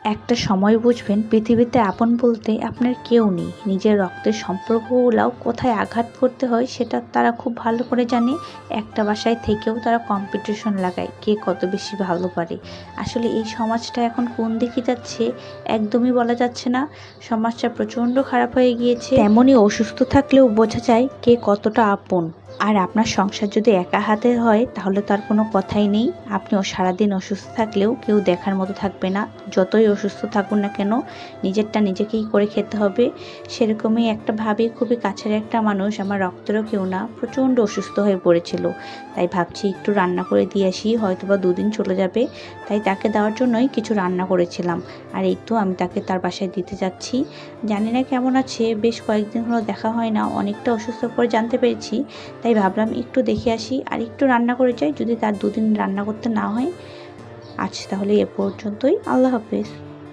একটা সময় বুঝবেন পৃথিবীতে আপন বলতে আপনার কেউ নেই। নিজের রক্তের সম্পর্কগুলোও কোথায় আঘাত করতে হয় সেটা তারা খুব ভালো করে জানে। একটা বাসায় থেকেও তারা কম্পিটিশন লাগায় কে কত বেশি ভালো পারে। আসলে এই সমাজটা এখন কোন দিকে যাচ্ছে একদমই বলা যাচ্ছে না। সমাজটা প্রচণ্ড খারাপ হয়ে গিয়েছে। তেমনই অসুস্থ থাকলেও বোঝা যায় কে কতটা আপন। আর আপনার সংসার যদি একা হাতে হয় তাহলে তার কোনো কথাই নেই। আপনিও সারাদিন অসুস্থ থাকলেও কেউ দেখার মতো থাকবে না। যতই অসুস্থ থাকুন না কেন নিজেরটা নিজেকেই করে খেতে হবে। সেরকমই একটা ভাবি, খুবই কাছের একটা মানুষ, আমার রক্তেরও কেউ না, প্রচণ্ড অসুস্থ হয়ে পড়েছিল। তাই ভাবছি একটু রান্না করে দিয়ে আসি, হয়তো বা 2 দিন চলে যাবে। তাই তাকে দেওয়ার জন্যই কিছু রান্না করেছিলাম। আর এই তো আমি তাকে তার বাসায় দিতে যাচ্ছি। জানি না কেমন আছে, বেশ কয়েকদিন হলো দেখা হয় না, অনেকটা অসুস্থ করে জানতে পেরেছি। তাই ভাবলাম একটু দেখে আসি আর একটু রান্না করে যাই, যদি তার 2 দিন রান্না করতে না হয়। আজ তাহলে এ পর্যন্তই। আল্লাহ হাফেজ।